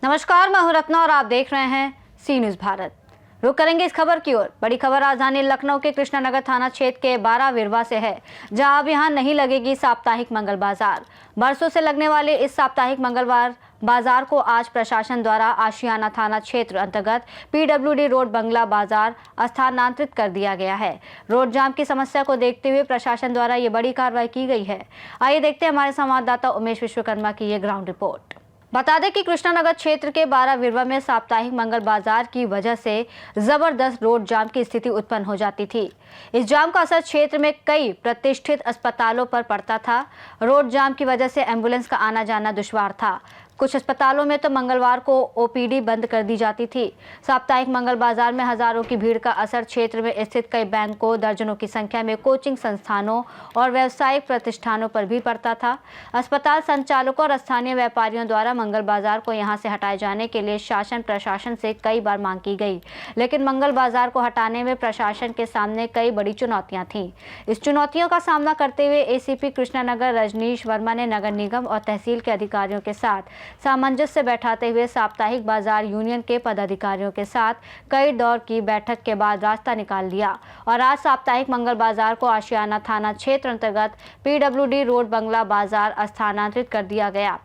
नमस्कार, मैं हूं रत्ना और आप देख रहे हैं सी न्यूज भारत। रुक करेंगे इस खबर की ओर। बड़ी खबर राजधानी लखनऊ के कृष्णानगर थाना क्षेत्र के 12 विरवा से है, जहां अब यहां नहीं लगेगी साप्ताहिक मंगल बाजार। बरसों से लगने वाले इस साप्ताहिक मंगलवार बाजार को आज प्रशासन द्वारा आशियाना थाना क्षेत्र अंतर्गत PWD रोड बंगला बाजार स्थानांतरित कर दिया गया है। रोड जाम की समस्या को देखते हुए प्रशासन द्वारा ये बड़ी कार्रवाई की गई है। आइए देखते हैं हमारे संवाददाता उमेश विश्वकर्मा की ये ग्राउंड रिपोर्ट। बता दें कि कृष्णानगर क्षेत्र के 12 विरवा में साप्ताहिक मंगल बाजार की वजह से जबरदस्त रोड जाम की स्थिति उत्पन्न हो जाती थी। इस जाम का असर क्षेत्र में कई प्रतिष्ठित अस्पतालों पर पड़ता था। रोड जाम की वजह से एम्बुलेंस का आना जाना दुश्वार था। कुछ अस्पतालों में तो मंगलवार को OPD बंद कर दी जाती थी। साप्ताहिक मंगल बाजार में हजारों की भीड़ का असर क्षेत्र में स्थित कई बैंकों, दर्जनों की संख्या में कोचिंग संस्थानों और व्यावसायिक प्रतिष्ठानों पर भी पड़ता था। अस्पताल संचालकों और स्थानीय व्यापारियों द्वारा मंगल बाजार को यहां से हटाए जाने के लिए शासन प्रशासन से कई बार मांग की गई, लेकिन मंगल बाजार को हटाने में प्रशासन के सामने कई बड़ी चुनौतियां थीं। इस चुनौतियों का सामना करते हुए ACP कृष्णानगर रजनीश वर्मा ने नगर निगम और तहसील के अधिकारियों के साथ सामंजस्य बैठाते हुए साप्ताहिक बाजार यूनियन के पदाधिकारियों के साथ कई दौर की बैठक के बाद रास्ता निकाल लिया और आज साप्ताहिक मंगल बाजार को आशियाना थाना क्षेत्र अंतर्गत PWD रोड बंगला बाजार स्थानांतरित कर दिया गया।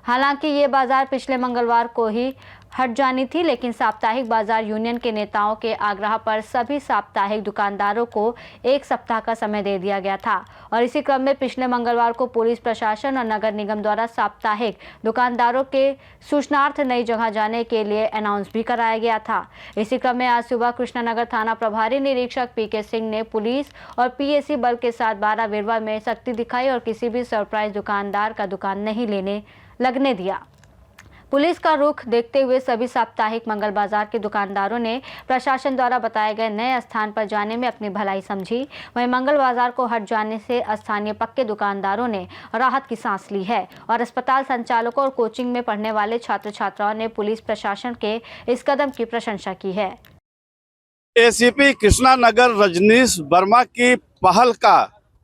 हालांकि ये बाजार पिछले मंगलवार को ही हट जानी थी, लेकिन साप्ताहिक बाजार यूनियन के नेताओं के आग्रह पर सभी साप्ताहिक दुकानदारों को 1 सप्ताह का समय दे दिया गया था और इसी क्रम में पिछले मंगलवार को पुलिस प्रशासन और नगर निगम द्वारा साप्ताहिक दुकानदारों के सूचनार्थ नई जगह जाने के लिए अनाउंस भी कराया गया था। इसी क्रम में आज सुबह कृष्णानगर थाना प्रभारी निरीक्षक PK सिंह ने पुलिस और PAC बल के साथ 12 विरवा में सख्ती दिखाई और किसी भी सरप्राइज दुकानदार का दुकान नहीं लगने दिया। पुलिस का रुख देखते हुए सभी साप्ताहिक मंगल बाजार के दुकानदारों ने प्रशासन द्वारा बताए गए नए स्थान पर जाने में अपनी भलाई समझी। वहीं मंगल बाजार को हट जाने से स्थानीय पक्के दुकानदारों ने राहत की सांस ली है और अस्पताल संचालकों और कोचिंग में पढ़ने वाले छात्र छात्राओं ने पुलिस प्रशासन के इस कदम की प्रशंसा की है। ACP कृष्णानगर रजनीश वर्मा की पहल का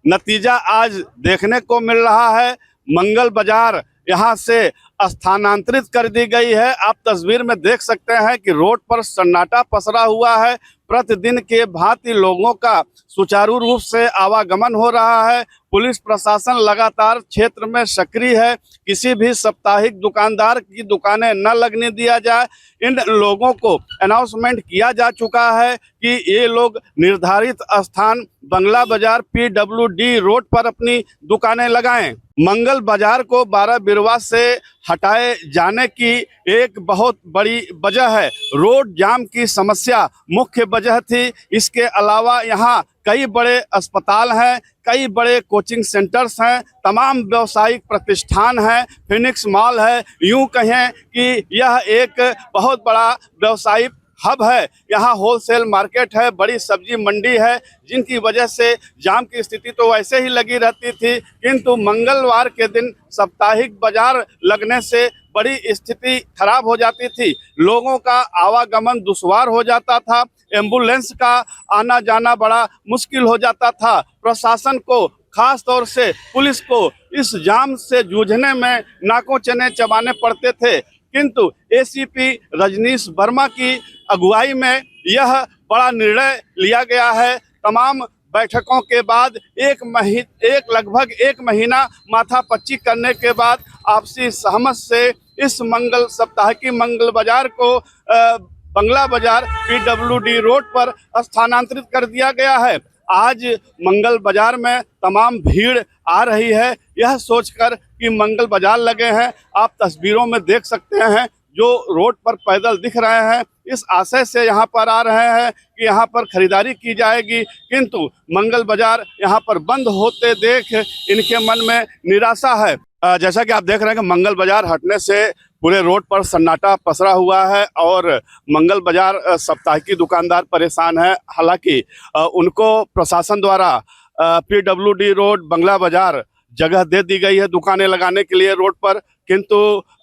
नतीजा आज देखने को मिल रहा है। मंगल बाजार यहाँ से स्थानांतरित कर दी गई है। आप तस्वीर में देख सकते हैं कि रोड पर सन्नाटा पसरा हुआ है। प्रतिदिन के भांति लोगों का सुचारू रूप से आवागमन हो रहा है। पुलिस प्रशासन लगातार क्षेत्र में सक्रिय है। किसी भी साप्ताहिक दुकानदार की दुकानें न लगने दिया जाए। इन लोगों को अनाउंसमेंट किया जा चुका है कि ये लोग निर्धारित स्थान बंगला बाजार PWD रोड पर अपनी दुकानें लगाएं। मंगल बाजार को 12 बिरवा से हटाए जाने की एक बहुत बड़ी वजह है रोड जाम की समस्या मुख्य वजह थी। इसके अलावा यहाँ कई बड़े अस्पताल हैं, कई बड़े कोचिंग सेंटर्स हैं, तमाम व्यावसायिक प्रतिष्ठान हैं, फिनिक्स मॉल है। यूं कहें कि यह एक बहुत बड़ा व्यावसायिक हब है। यहाँ होलसेल मार्केट है, बड़ी सब्जी मंडी है, जिनकी वजह से जाम की स्थिति तो वैसे ही लगी रहती थी, किंतु मंगलवार के दिन साप्ताहिक बाजार लगने से बड़ी स्थिति खराब हो जाती थी। लोगों का आवागमन दुश्वार हो जाता था, एम्बुलेंस का आना जाना बड़ा मुश्किल हो जाता था। प्रशासन को, खास तौर से पुलिस को इस जाम से जूझने में नाकों चने चबाने पड़ते थे, किंतु ACP रजनीश वर्मा की अगुवाई में यह बड़ा निर्णय लिया गया है। तमाम बैठकों के बाद लगभग एक महीना माथापच्ची करने के बाद आपसी सहमत से इस साप्ताहिक मंगल बाजार को बंगला बाजार PWD रोड पर स्थानांतरित कर दिया गया है। आज मंगल बाजार में तमाम भीड़ आ रही है, यह सोचकर कि मंगल बाजार लगे हैं। आप तस्वीरों में देख सकते हैं जो रोड पर पैदल दिख रहे हैं, इस आशय से यहाँ पर आ रहे हैं कि यहाँ पर खरीदारी की जाएगी, किंतु मंगल बाजार यहाँ पर बंद होते देख इनके मन में निराशा है। जैसा कि आप देख रहे हैं कि मंगल बाजार हटने से पूरे रोड पर सन्नाटा पसरा हुआ है और मंगल बाजार साप्ताहिकी दुकानदार परेशान है। हालांकि उनको प्रशासन द्वारा PWD रोड बंगला बाजार जगह दे दी गई है दुकानें लगाने के लिए रोड पर, किंतु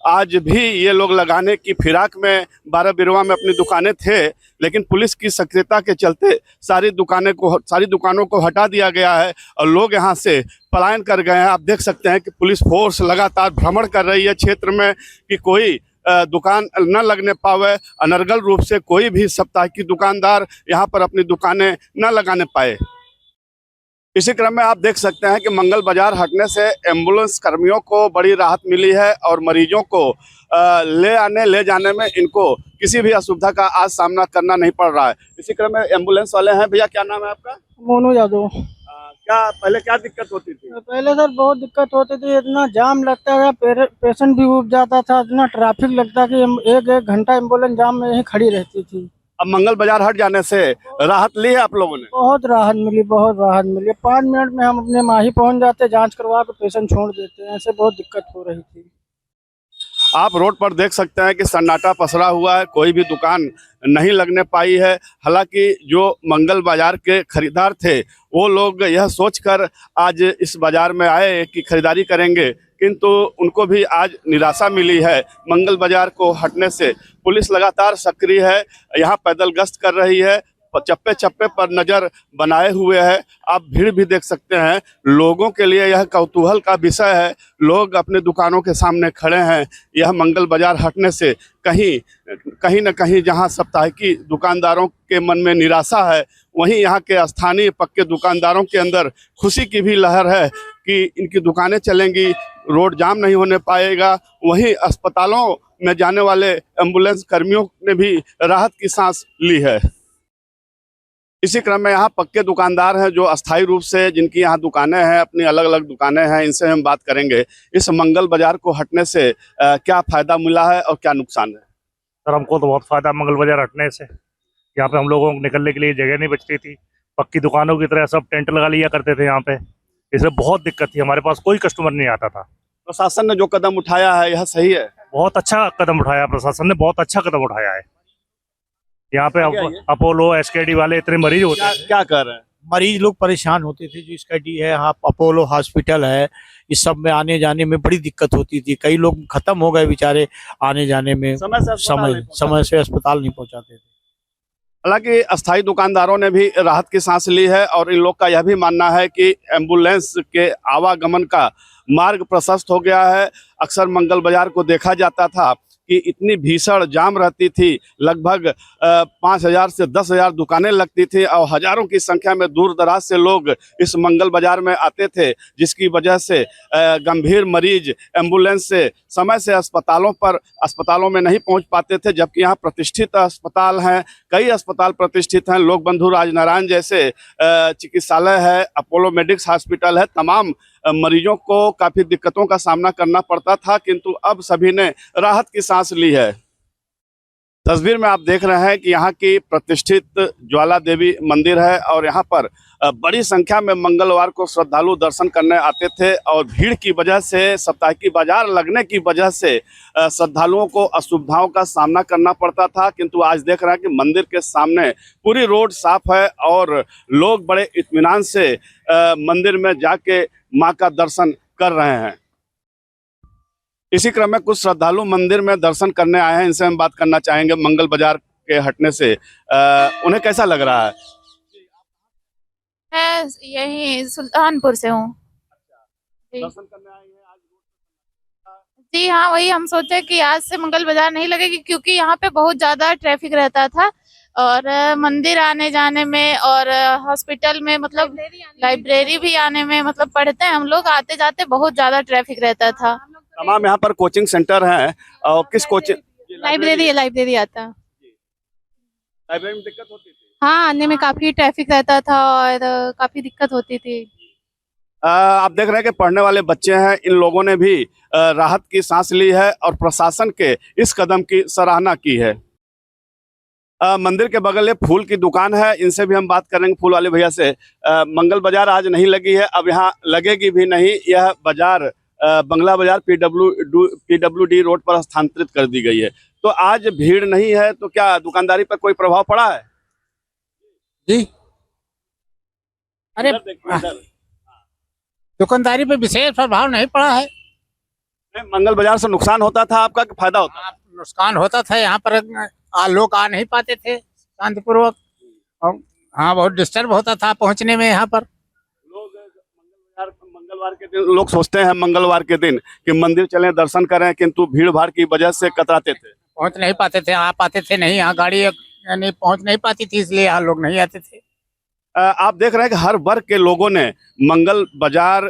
आज भी ये लोग लगाने की फिराक में 12 बिरवा में अपनी दुकानें थे, लेकिन पुलिस की सक्रियता के चलते सारी दुकानों को हटा दिया गया है और लोग यहाँ से पलायन कर गए हैं। आप देख सकते हैं कि पुलिस फोर्स लगातार भ्रमण कर रही है क्षेत्र में कि कोई दुकान न लगने पावे, अनर्गल रूप से कोई भी साप्ताहिक दुकानदार यहाँ पर अपनी दुकानें न लगाने पाए। इसी क्रम में आप देख सकते हैं कि मंगल बाजार हटने से एम्बुलेंस कर्मियों को बड़ी राहत मिली है और मरीजों को ले जाने में इनको किसी भी असुविधा का आज सामना करना नहीं पड़ रहा है। इसी क्रम में एम्बुलेंस वाले हैं। भैया क्या नाम है आपका? मोनू यादव। क्या पहले क्या दिक्कत होती थी? पहले सर बहुत दिक्कत होती थी, इतना जाम लगता था, पेशेंट भी उब जाता था, इतना ट्रैफिक लगता कि एक घंटा एम्बुलेंस जाम में ही खड़ी रहती थी। अब मंगल बाजार हट जाने से राहत ली है आप लोगों ने? बहुत राहत मिली, बहुत राहत मिली। 5 मिनट में हम अपने माही पहुंच जाते, जांच करवा के पेशेंट छोड़ देते हैं। ऐसे बहुत दिक्कत हो रही थी। आप रोड पर देख सकते हैं कि सन्नाटा पसरा हुआ है, कोई भी दुकान नहीं लगने पाई है। हालांकि जो मंगल बाजार के खरीदार थे वो लोग यह सोचकर आज इस बाजार में आए कि खरीदारी करेंगे, किंतु उनको भी आज निराशा मिली है। मंगल बाजार को हटने से पुलिस लगातार सक्रिय है, यहाँ पैदल गश्त कर रही है, चप्पे चप्पे पर नजर बनाए हुए है। आप भीड़ भी देख सकते हैं। लोगों के लिए यह कौतूहल का विषय है, लोग अपने दुकानों के सामने खड़े हैं। यह मंगल बाजार हटने से कहीं न कहीं जहां साप्ताहिकी दुकानदारों के मन में निराशा है, वहीं यहाँ के स्थानीय पक्के दुकानदारों के अंदर खुशी की भी लहर है कि इनकी दुकानें चलेंगी, रोड जाम नहीं होने पाएगा। वहीं अस्पतालों में जाने वाले एम्बुलेंस कर्मियों ने भी राहत की सांस ली है। इसी क्रम में यहाँ पक्के दुकानदार हैं जो अस्थायी रूप से जिनकी यहाँ दुकानें हैं, अपनी अलग अलग दुकानें हैं, इनसे हम बात करेंगे। इस मंगल बाजार को हटने से क्या फायदा मिला है और क्या नुकसान है? सर हमको तो बहुत फायदा मंगल बाजार हटने से। यहाँ पे हम लोगों को निकलने के लिए जगह नहीं बचती थी, पक्की दुकानों की तरह सब टेंट लगा लिया करते थे यहाँ पे, इसलिए बहुत दिक्कत थी, हमारे पास कोई कस्टमर नहीं आता था। प्रशासन ने जो कदम उठाया है यह सही है? बहुत अच्छा कदम उठाया प्रशासन ने, बहुत अच्छा कदम उठाया है। यहाँ पे अपोलो एसकेडी वाले इतने मरीज होते हैं। क्या कर रहे हैं? मरीज लोग परेशान होते थे। जो इसका डी है, हाँ, अपोलो हॉस्पिटल है, इस सब में आने जाने में बड़ी दिक्कत होती थी। कई लोग खत्म हो गए बेचारे आने जाने में, समय से अस्पताल नहीं पहुंचाते थे। हालांकि अस्थायी दुकानदारों ने भी राहत की सांस ली है और इन लोग का यह भी मानना है कि एम्बुलेंस के आवागमन का मार्ग प्रशस्त हो गया है। अक्सर मंगल बाजार को देखा जाता था कि इतनी भीषण जाम रहती थी, लगभग 5,000 से 10,000 दुकानें लगती थी और हजारों की संख्या में दूर दराज से लोग इस मंगल बाजार में आते थे, जिसकी वजह से गंभीर मरीज एम्बुलेंस से समय से अस्पतालों में नहीं पहुंच पाते थे। जबकि यहाँ प्रतिष्ठित अस्पताल हैं, कई अस्पताल प्रतिष्ठित हैं, लोक बंधु राजनारायण जैसे चिकित्सालय है, अपोलो मेडिक्स हॉस्पिटल है। तमाम मरीजों को काफ़ी दिक्कतों का सामना करना पड़ता था, किंतु अब सभी ने राहत की सांस ली है। तस्वीर में आप देख रहे हैं कि यहाँ की प्रतिष्ठित ज्वाला देवी मंदिर है और यहाँ पर बड़ी संख्या में मंगलवार को श्रद्धालु दर्शन करने आते थे और भीड़ की वजह से, साप्ताहिकी बाजार लगने की वजह से श्रद्धालुओं को असुविधाओं का सामना करना पड़ता था। किंतु आज देख रहे हैं कि मंदिर के सामने पूरी रोड साफ है और लोग बड़े इत्मीनान से मंदिर में जाके माँ का दर्शन कर रहे हैं। इसी क्रम में कुछ श्रद्धालु मंदिर में दर्शन करने आए हैं, इनसे हम बात करना चाहेंगे। मंगल बाजार के हटने से उन्हें कैसा लग रहा है? मैं यही सुल्तानपुर से हूँ। दर्शन करने आए हैं आज? जी हाँ, वही हम सोचे कि आज से मंगल बाजार नहीं लगेगी, क्योंकि यहाँ पे बहुत ज्यादा ट्रैफिक रहता था और मंदिर आने जाने में और हॉस्पिटल में, मतलब लाइब्रेरी भी आने में, मतलब पढ़ते हैं हम लोग, आते जाते बहुत ज्यादा ट्रैफिक रहता था। तमाम यहाँ पर कोचिंग सेंटर हैं और किस कोचिंग? लाइब्रेरी आता। लाइब्रेरी में दिक्कत होती थी? हाँ, आने में काफी ट्रैफिक रहता था और काफी दिक्कत होती थी। आप देख रहे हैं कि पढ़ने वाले बच्चे हैं, इन लोगों ने भी राहत की सांस ली है और प्रशासन के इस कदम की सराहना की है। मंदिर के बगल एक फूल की दुकान है, इनसे भी हम बात करेंगे, फूल वाले भैया से। मंगल बाजार आज नहीं लगी है, अब यहाँ लगेगी भी नहीं। यह बाजार बंगला बाजार PWD रोड पर स्थानांतरित कर दी गई है, तो आज भीड़ नहीं है, तो क्या दुकानदारी पर कोई प्रभाव पड़ा है? जी, अरे दुकानदारी पे विशेष प्रभाव नहीं पड़ा है। मंगल बाजार से नुकसान होता था आपका कि फायदा होता? नुकसान होता था, यहाँ पर लोग आ नहीं पाते थे शांतिपूर्वक, और हाँ बहुत डिस्टर्ब होता था पहुंचने में यहाँ पर। मंगलवार के दिन लोग सोचते हैं मंगलवार के दिन कि मंदिर चलें दर्शन करें, किंतु भीड़ भाड़ की वजह से कतराते थे, पहुंच नहीं पाते थे, आ पाते थे नहीं, यहाँ गाड़ी यानी पहुंच नहीं पाती थी, इसलिए यहाँ लोग नहीं आते थे। आप देख रहे हैं कि हर वर्ग के लोगों ने मंगल बाजार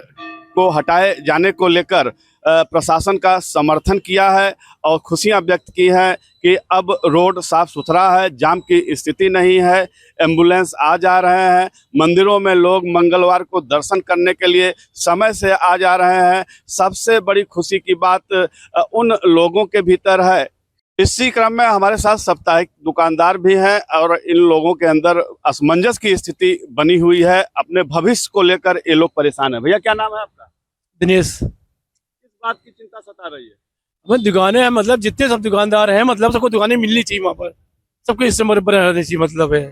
को हटाए जाने को लेकर प्रशासन का समर्थन किया है और खुशियां व्यक्त की है कि अब रोड साफ सुथरा है, जाम की स्थिति नहीं है, एम्बुलेंस आ जा रहे हैं, मंदिरों में लोग मंगलवार को दर्शन करने के लिए समय से आ जा रहे हैं। सबसे बड़ी खुशी की बात उन लोगों के भीतर है। इसी क्रम में हमारे साथ साप्ताहिक दुकानदार भी हैं और इन लोगों के अंदर असमंजस की स्थिति बनी हुई है। अपने भविष्य को लेकर ये लोग परेशान हैं। भैया क्या नाम है आपका? दिनेश। किस बात की चिंता सता रही है? मतलब दुकानें हैं, मतलब जितने सब दुकानदार हैं, मतलब सबको दुकानें मिलनी चाहिए, वहाँ पर सबको इससे बराबर रहना चाहिए, मतलब है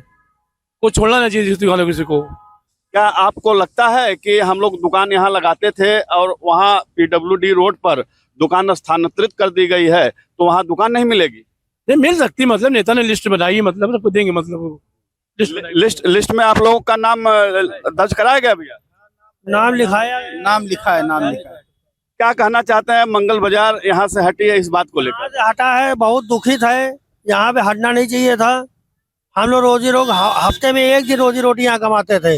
को छोड़ना नहीं चाहिए दुकानों किसी को। क्या आपको लगता है कि हम लोग दुकान यहाँ लगाते थे और वहाँ PWD रोड पर दुकान स्थानांतरित कर दी गई है, तो वहाँ दुकान नहीं मिलेगी? नहीं मिल सकती, मतलब नेता ने लिस्ट बनाई, मतलब सबको देंगे, मतलब लिस्ट में आप लोगों का नाम दर्ज कराया गया भैया? नाम लिखाया, नाम लिखा है, नाम लिखा है। क्या कहना चाहते हैं? मंगल बाजार यहाँ से हटी है, इस बात को लेकर? यहाँ से हटा है, बहुत दुखित है, यहाँ पे हटना नहीं चाहिए था। हम लोग रोजी रोज हफ्ते में एक दिन रोजी रोटी यहाँ कमाते थे,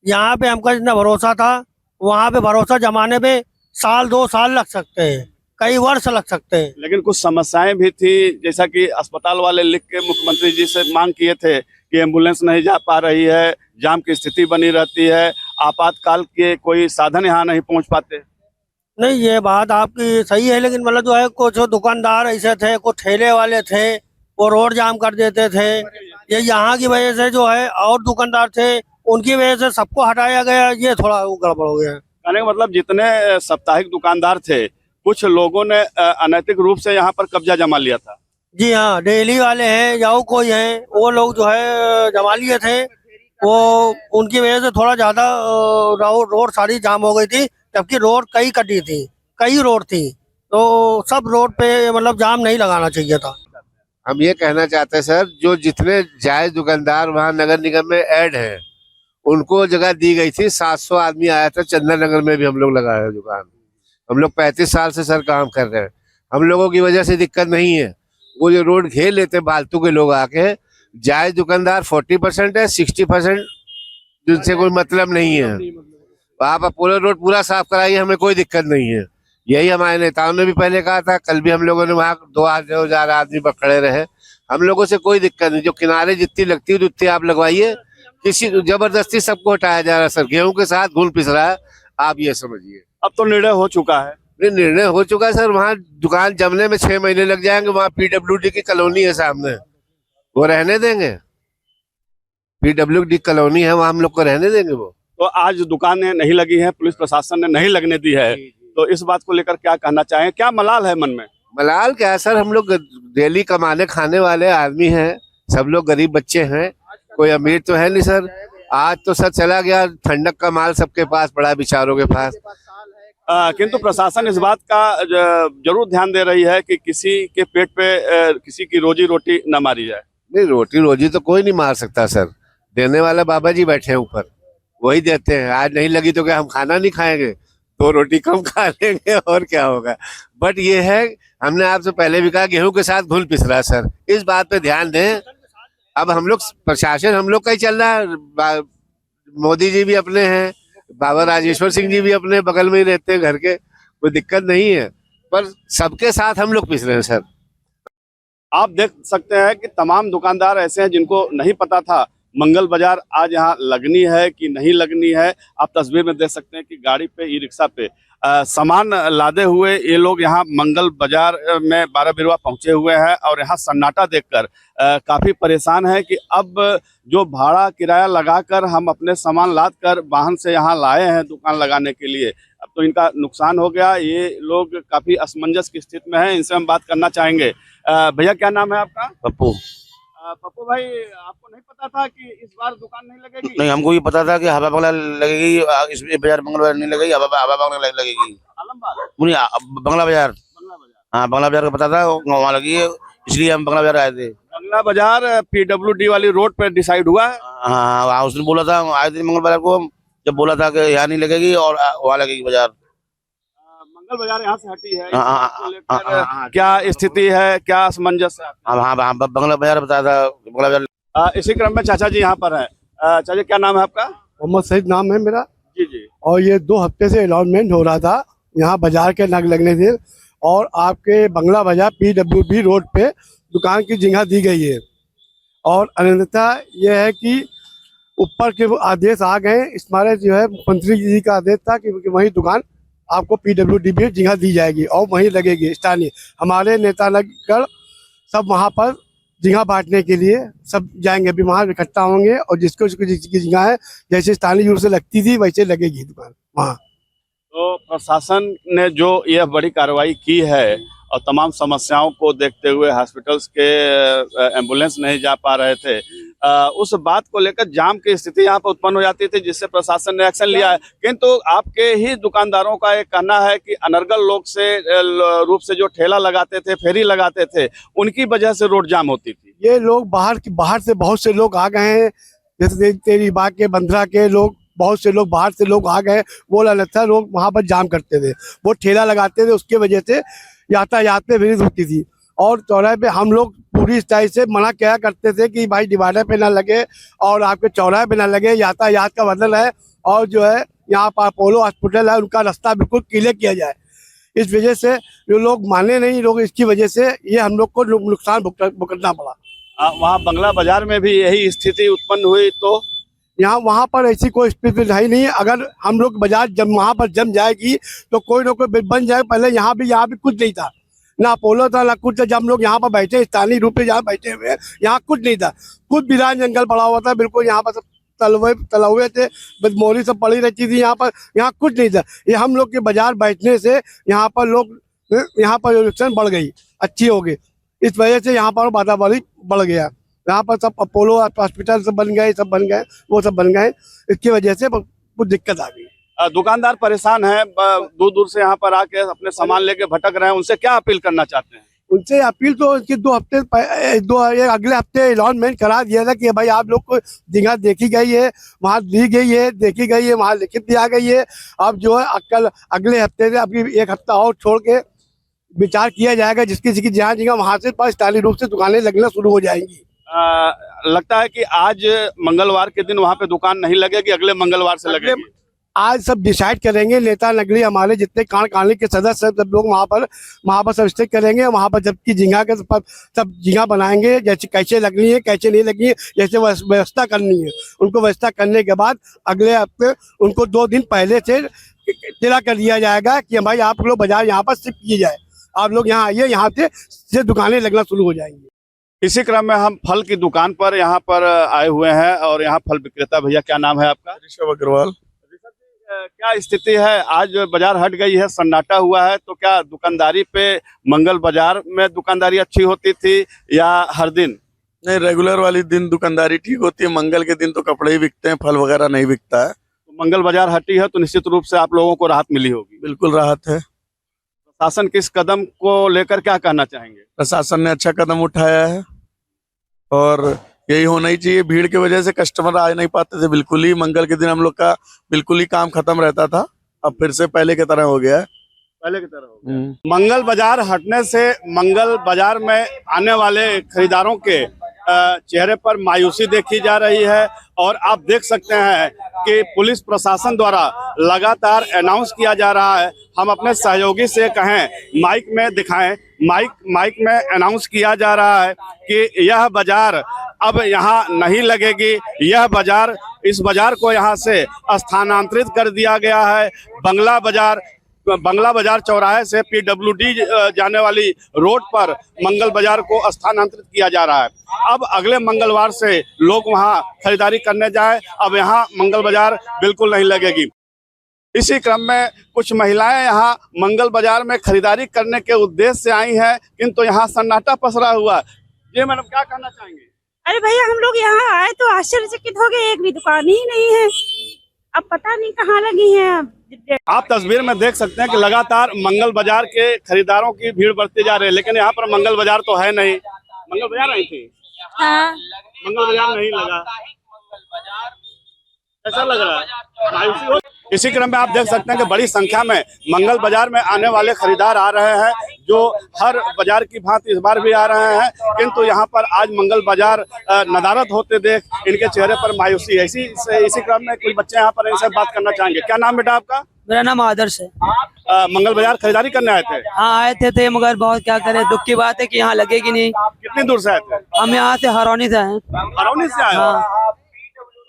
यहाँ पे हमका जितना भरोसा था, वहाँ पे भरोसा जमाने पे साल 2 साल लग सकते हैं, कई वर्ष लग सकते हैं। लेकिन कुछ समस्याएं भी थी, जैसा कि अस्पताल वाले लिख के मुख्यमंत्री जी से मांग किए थे कि एम्बुलेंस नहीं जा पा रही है, जाम की स्थिति बनी रहती है, आपातकाल के कोई साधन यहाँ नहीं पहुँच पाते। नहीं, ये बात आपकी सही है, लेकिन मतलब जो है कुछ दुकानदार ऐसे थे, कुछ ठेले वाले थे, वो रोड जाम कर देते थे। ये यहाँ की वजह से जो है, और दुकानदार थे उनकी वजह से सबको हटाया गया, ये थोड़ा गड़बड़ हो गया। कहने का मतलब जितने साप्ताहिक दुकानदार थे, कुछ लोगों ने अनैतिक रूप से यहाँ पर कब्जा जमा लिया था। जी हाँ, डेली वाले हैं या कोई हैं, वो लोग जो है जमा लिए थे, वो उनकी वजह से थोड़ा ज्यादा रोड सारी जाम हो गई थी, जबकि रोड कई कटी थी, कई रोड थी, तो सब रोड पे मतलब जाम नहीं लगाना चाहिए था। हम ये कहना चाहते हैं सर, जो जितने जायज दुकानदार वहाँ नगर निगम में ऐड हैं, उनको जगह दी गई थी। 700 आदमी आया था, चंदन नगर में भी हम लोग लगाए हैं दुकान। हम लोग 35 साल से सर काम कर रहे हैं, हम लोगों की वजह से दिक्कत नहीं है। वो जो रोड घेर लेते फालतू के लोग आके, जायज दुकानदार 40% है, 60% जिनसे कोई मतलब नहीं है। आप अपोलो रोड पूरा साफ कराइए, हमें कोई दिक्कत नहीं है। यही हमारे नेताओं ने भी पहले कहा था, कल भी हम लोगों ने वहाँ 2000 आदमी पर खड़े रहे। हम लोगों से कोई दिक्कत नहीं, जो किनारे जितनी लगती है उतनी आप लगवाइए, किसी जबरदस्ती सबको हटाया जा रहा है सर, गेहूं के साथ घुल पिस रहा है, आप ये समझिए। अब तो निर्णय हो चुका है। निर्णय हो चुका है सर, वहाँ दुकान जमने में 6 महीने लग जाएंगे। वहाँ PWD की कॉलोनी है सामने, वो रहने देंगे? PWD कॉलोनी है, वहाँ हम लोग को रहने देंगे? वो तो आज दुकानें नहीं लगी हैं, पुलिस प्रशासन ने नहीं लगने दी है, तो इस बात को लेकर क्या कहना चाहें? क्या मलाल है मन में? मलाल क्या है सर, हम लोग डेली कमाने खाने वाले आदमी हैं, सब लोग गरीब बच्चे हैं, कोई अमीर तो है नहीं सर। आज तो सर चला गया, ठंडक का माल सबके पास पड़ा, बेचारों के पास। किंतु प्रशासन इस बात का जरूर ध्यान दे रही है कि किसी के पेट पे किसी की रोजी रोटी न मारी जाए। नहीं, रोटी रोजी तो कोई नहीं मार सकता सर, देने वाला बाबा जी बैठे हैं ऊपर, वही देते हैं। आज नहीं लगी तो क्या हम खाना नहीं खाएंगे? 2 रोटी कम खा लेंगे और क्या होगा। बट ये है, हमने आपसे पहले भी कहा, गेहूं के साथ घुल पिस रहा है सर, इस बात पे ध्यान दें। अब हम लोग प्रशासन हम लोग का ही चल रहा है, मोदी जी भी अपने हैं, बाबा राजेश्वर सिंह जी भी अपने बगल में ही रहते हैं घर के, कोई दिक्कत नहीं है, पर सबके साथ हम लोग पिस रहे हैं सर। आप देख सकते हैं कि तमाम दुकानदार ऐसे हैं जिनको नहीं पता था मंगल बाजार आज यहाँ लगनी है कि नहीं लगनी है। आप तस्वीर में देख सकते हैं कि गाड़ी पे, ई रिक्शा पे सामान लादे हुए ये लोग यहाँ मंगल बाजार में 12 बिरवा पहुंचे हुए हैं और यहाँ सन्नाटा देखकर काफ़ी परेशान है कि अब जो भाड़ा किराया लगाकर हम अपने सामान लाद कर वाहन से यहाँ लाए हैं दुकान लगाने के लिए, अब तो इनका नुकसान हो गया। ये लोग काफ़ी असमंजस की स्थिति में हैं, इनसे हम बात करना चाहेंगे। भैया क्या नाम है आपका? पप्पू। पप्पू भाई, आपको नहीं पता था कि इस बार दुकान नहीं लगेगी? नहीं, हमको ये पता था कि हवा बंगला लगेगी, इस बाजार मंगल बाजार नहीं लगेगी, हवा बंगला लगेगी। आलमबाग, नहीं, बंगला बाजार। बंगला बाजार। हाँ, बंगला बाजार का पता था, वहाँ लगी है, इसलिए हम बंगला बाजार आए थे। बंगला बाजार PWD वाली रोड पे डिसाइड हुआ है। हाँ हाँ, उसने बोला था, आए थे मंगल बाजार को, जब बोला था कि यहाँ नहीं लगेगी और वहाँ लगेगी बाजार। मंगल बाजार यहाँ से हटी है, हाँ, इसको लेकर क्या स्थिति है, क्या असमंजस है? हाँ हाँ, बंगला बाजार बताया था, बंगला बाजार। इसी क्रम में चाचा जी यहाँ पर है। चाचा जी, क्या नाम है आपका? मोहम्मद सईद नाम है मेरा। जी जी। और ये 2 हफ्ते से अलाउंसमेंट हो रहा था यहाँ बाजार के नग लगने से, और आपके बंगला बाजार PWD रोड पे दुकान की जगह दी गई है। और अन्यथा ये है कि ऊपर के आदेश आ गए, इस मारे जो है मुख्यमंत्री जी का आदेश था कि वही दुकान आपको PWD में जगह दी जाएगी और वहीं लगेगी। स्थानीय हमारे नेता लगकर सब वहाँ पर जगह बांटने के लिए सब जाएंगे, अभी वहाँ इकट्ठा होंगे, और जिसकी जगह है, जैसे स्थानीय रूप से लगती थी वैसे लगेगी दुकान वहाँ। तो प्रशासन ने जो यह बड़ी कार्रवाई की है और तमाम समस्याओं को देखते हुए हॉस्पिटल्स के एम्बुलेंस नहीं जा पा रहे थे, उस बात को लेकर जाम की स्थिति यहाँ पर उत्पन्न हो जाती थी, जिससे प्रशासन ने एक्शन लिया है। किंतु आपके ही दुकानदारों का एक कहना है कि अनर्गल लोग से रूप से जो ठेला लगाते थे, फेरी लगाते थे, उनकी वजह से रोड जाम होती थी। ये लोग बाहर से बहुत से लोग आ गए हैं, जैसे तेरी बाग के बंदरा के लोग, बहुत से लोग बाहर से लोग आ गए, वो अन्यथा लोग वहाँ पर जाम करते थे, वो ठेला लगाते थे, उसके वजह से यातायात में भीड़ होती थी। और चौराहे पे हम लोग पूरी स्टाइल से मना किया करते थे कि भाई डिवाइडर पे ना लगे और आपके चौराहे पे ना लगे, यातायात का बदल है, और जो है यहाँ पर अपोलो हॉस्पिटल है, उनका रास्ता बिल्कुल क्लियर किया जाए। इस वजह से जो लोग माने नहीं लोग, इसकी वजह से ये हम लोग को नुकसान भुगतना पड़ा। वहाँ बंगला बाजार में भी यही स्थिति उत्पन्न हुई, तो यहाँ वहाँ पर ऐसी कोई स्थिति है नहीं। अगर हम लोग बाजार जब वहाँ पर जम जाएगी तो कोई ना कोई बन जाए। पहले यहाँ भी कुछ नहीं था, ना अपोलो था ना कुछ था। जब हम लोग यहाँ पर बैठे, स्थानीय रूप से जहाँ बैठे हुए, यहाँ कुछ नहीं था, कुछ वीरान जंगल पड़ा हुआ था बिल्कुल। यहाँ पर सब तलवे थे, बदमोरी सब पड़ी रहती थी यहाँ पर, यहाँ कुछ नहीं था। ये हम लोग के बाजार बैठने से यहाँ पर लोग, यहाँ पर इलेक्शन बढ़ गई, अच्छी हो गई, इस वजह से यहाँ पर वातावरण बढ़ गया। यहाँ पर सब अपोलो हॉस्पिटल सब बन गए, वो सब बन गए, इसकी वजह से कुछ दिक्कत आ गई। दुकानदार परेशान हैं, दूर दूर से यहाँ पर आके अपने सामान लेके भटक रहे हैं, उनसे क्या अपील करना चाहते हैं? उनसे अपील तो इनके 2 हफ्ते अगले हफ्ते अनाउंसमेंट करा दिया था कि भाई आप लोग को जगह देखी गई है, वहाँ दी गई है, देखी गई है, वहाँ लिखित दिया गई है। अब जो है कल अगले हफ्ते से अभी 1 हफ्ता और छोड़ के विचार किया जाएगा, जिसकी जहाँ जगह वहाँ से स्थानीय रूप से दुकानें लगना शुरू हो जाएंगी। लगता है कि आज मंगलवार के दिन वहाँ पे दुकान नहीं लगेगी, अगले मंगलवार से लगेगी। आज सब डिसाइड करेंगे, नेता नगरी हमारे जितने कांड के सदस्य हैं सब लोग वहाँ पर सब स्टेक करेंगे। वहाँ पर जबकि जगह के सब जगह बनाएंगे, जैसे कैसे लगनी है कैसे नहीं लगनी है, जैसे व्यवस्था करनी है, उनको व्यवस्था करने के बाद अगले हफ्ते उनको 2 दिन पहले से इत्तला कर दिया जाएगा कि भाई आप लोग बाजार यहाँ पर शिफ्ट किए जाए, आप लोग यहाँ आइए, यहाँ से दुकानें लगना शुरू हो जाएंगी। इसी क्रम में हम फल की दुकान पर यहाँ पर आए हुए हैं और यहाँ फल विक्रेता, भैया क्या नाम है आपका? ऋषभ अग्रवाल। क्या स्थिति है? आज बाजार हट गई है, सन्नाटा हुआ है, तो क्या दुकानदारी पे मंगल बाजार में दुकानदारी अच्छी होती थी या हर दिन? नहीं, रेगुलर वाली दिन दुकानदारी ठीक होती है, मंगल के दिन तो कपड़े ही बिकते हैं, फल वगैरह नहीं बिकता है। तो मंगल बाजार हटी है तो निश्चित रूप से आप लोगों को राहत मिली होगी। बिल्कुल राहत है। प्रशासन किस कदम को लेकर क्या कहना चाहेंगे? प्रशासन ने अच्छा कदम उठाया है और यही होना ही चाहिए। भीड़ की वजह से कस्टमर आ नहीं पाते थे बिल्कुल ही। मंगल के दिन हम लोग का बिल्कुल ही काम खत्म रहता था, अब फिर से पहले की तरह हो गया है। पहले की तरह हो गया। मंगल बाजार हटने से मंगल बाजार में आने वाले खरीदारों के चेहरे पर मायूसी देखी जा रही है और आप देख सकते हैं कि पुलिस प्रशासन द्वारा लगातार अनाउंस किया जा रहा है। हम अपने सहयोगी से कहें माइक में दिखाएं, माइक में अनाउंस किया जा रहा है कि यह बाजार अब यहाँ नहीं लगेगी, यह बाजार, इस बाजार को यहाँ से स्थानांतरित कर दिया गया है। बंगला बाजार चौराहे से PWD जाने वाली रोड पर मंगल बाजार को स्थानांतरित किया जा रहा है। अब अगले मंगलवार से लोग वहां खरीदारी करने जाए, अब यहाँ मंगल बाजार बिल्कुल नहीं लगेगी। इसी क्रम में कुछ महिलाएं यहाँ मंगल बाजार में खरीदारी करने के उद्देश्य से आई हैं, किंतु यहाँ सन्नाटा पसरा हुआ है। जी मैडम, क्या कहना चाहेंगे? अरे भैया हम लोग यहाँ आए तो आश्चर्यचकित हो गए, एक भी दुकान ही नहीं है। अब पता नहीं कहाँ लगी है। आप तस्वीर में देख सकते हैं कि लगातार मंगल बाजार के खरीदारों की भीड़ बढ़ती जा रही है, लेकिन यहाँ पर मंगल बाजार तो है नहीं। मंगल बाजार आई थी, हाँ मंगल बाजार नहीं लगा, ऐसा लग रहा है मायूसी हो। इसी क्रम में आप देख सकते हैं कि बड़ी संख्या में मंगल बाजार में आने वाले खरीदार आ रहे हैं, जो हर बाजार की भांति इस बार भी आ रहे हैं, किंतु यहाँ पर आज मंगल बाजार नदारद होते देख इनके चेहरे पर मायूसी है। इसी क्रम में कुछ बच्चे यहाँ पर इनसे बात करना चाहेंगे। क्या नाम बेटा आपका? मेरा नाम आदर्श है। मंगल बाजार खरीदारी करने आए थे? हाँ आए थे मगर बहुत क्या करें, दुख की बात है कि यहाँ लगेगी नहीं। कितनी दूर से आए थे? हम यहाँ से हरौनी से आए। हरौनी से आए हो?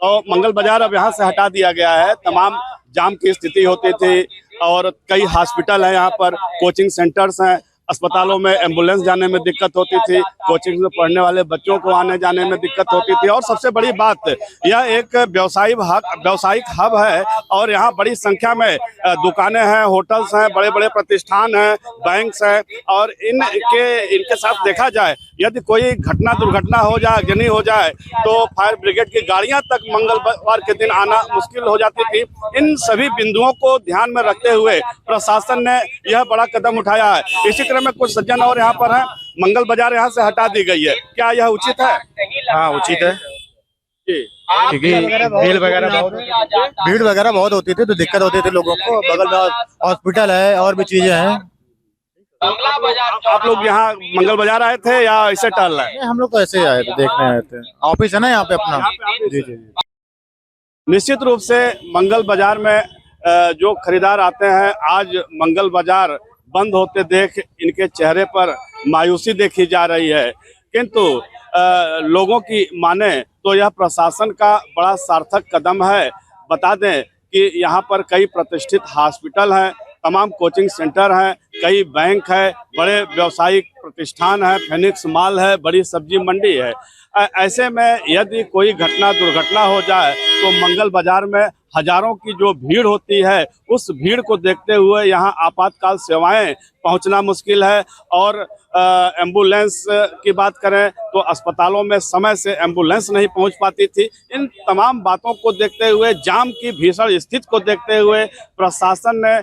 और मंगल बाजार अब यहाँ से हटा दिया गया है। तमाम जाम की स्थिति होती थी और कई हॉस्पिटल है यहाँ पर, कोचिंग सेंटर्स हैं, अस्पतालों में एम्बुलेंस जाने में दिक्कत होती थी, कोचिंग में पढ़ने वाले बच्चों को आने जाने में दिक्कत होती थी, और सबसे बड़ी बात यह एक व्यावसायिक हब है और यहाँ बड़ी संख्या में दुकानें हैं, होटल्स हैं, बड़े बड़े प्रतिष्ठान हैं, बैंक्स हैं, और इनके साथ देखा जाए यदि कोई दुर्घटना हो जाए, अग्नि हो जाए, तो फायर ब्रिगेड की गाड़ियां तक मंगलवार के दिन आना मुश्किल हो जाती थी। इन सभी बिंदुओं को ध्यान में रखते हुए प्रशासन ने यह बड़ा कदम उठाया है। इसी क्रम में कुछ सज्जन और यहाँ पर हैं। मंगल बाजार यहाँ से हटा दी गई है, क्या यह उचित है? हाँ उचित है, क्योंकि भीड़ वगैरह बहुत होती थी तो दिक्कत होती थी लोगों को। बगल में हॉस्पिटल है और भी चीजें हैं। आप लोग यहाँ मंगल बाजार आए थे या इसे टहल रहे हैं? हम लोग तो ऐसे ही आए थे, देखने आए थे। ऑफिस है ना यहाँ पे अपना। जी जी। निश्चित रूप से मंगल बाजार में जो खरीदार आते हैं, आज मंगल बाजार बंद होते देख इनके चेहरे पर मायूसी देखी जा रही है, किंतु लोगों की माने तो यह प्रशासन का बड़ा सार्थक कदम है। बता दें कि यहाँ पर कई प्रतिष्ठित हॉस्पिटल हैं, तमाम कोचिंग सेंटर हैं, कई बैंक है, बड़े व्यावसायिक प्रतिष्ठान है, फिनिक्स मॉल है, बड़ी सब्जी मंडी है। ऐसे में यदि कोई दुर्घटना हो जाए तो मंगल बाजार में हजारों की जो भीड़ होती है, उस भीड़ को देखते हुए यहाँ आपातकाल सेवाएं पहुंचना मुश्किल है। और एम्बुलेंस की बात करें तो अस्पतालों में समय से एम्बुलेंस नहीं पहुंच पाती थी। इन तमाम बातों को देखते हुए, जाम की भीषण स्थिति को देखते हुए प्रशासन ने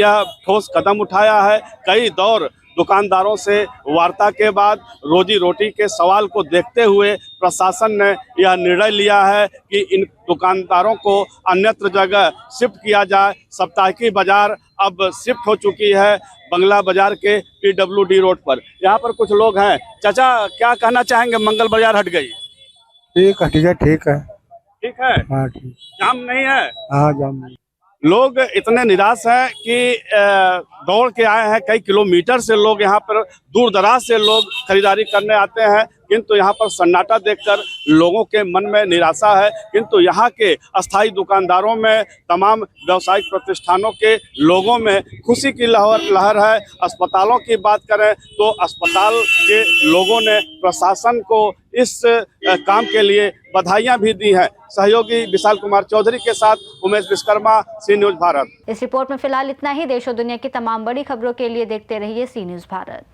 यह ठोस कदम उठाया है। कई दौर दुकानदारों से वार्ता के बाद रोजी रोटी के सवाल को देखते हुए प्रशासन ने यह निर्णय लिया है कि इन दुकानदारों को अन्यत्र जगह शिफ्ट किया जाए। सप्ताहिकी बाजार अब शिफ्ट हो चुकी है बंगला बाजार के PWD रोड पर। यहाँ पर कुछ लोग हैं। चाचा, क्या कहना चाहेंगे? मंगल बाजार हट गई? ठीक है, ठीक है, ठीक है, ठीक है। हाँ ठीक। जाम नहीं है? हाँ जाम नहीं। लोग इतने निराश हैं कि दौड़ के आए हैं। कई किलोमीटर से लोग यहाँ पर, दूर दराज से लोग खरीदारी करने आते हैं, किंतु यहाँ पर सन्नाटा देखकर लोगों के मन में निराशा है। किंतु यहाँ के अस्थायी दुकानदारों में, तमाम व्यावसायिक प्रतिष्ठानों के लोगों में खुशी की लहर है। अस्पतालों की बात करें तो अस्पताल के लोगों ने प्रशासन को इस काम के लिए बधाइयां भी दी हैं। सहयोगी विशाल कुमार चौधरी के साथ उमेश विश्वकर्मा, सी न्यूज़ भारत। इस रिपोर्ट में फिलहाल इतना ही। देश और दुनिया की तमाम बड़ी खबरों के लिए देखते रहिए सी न्यूज़ भारत।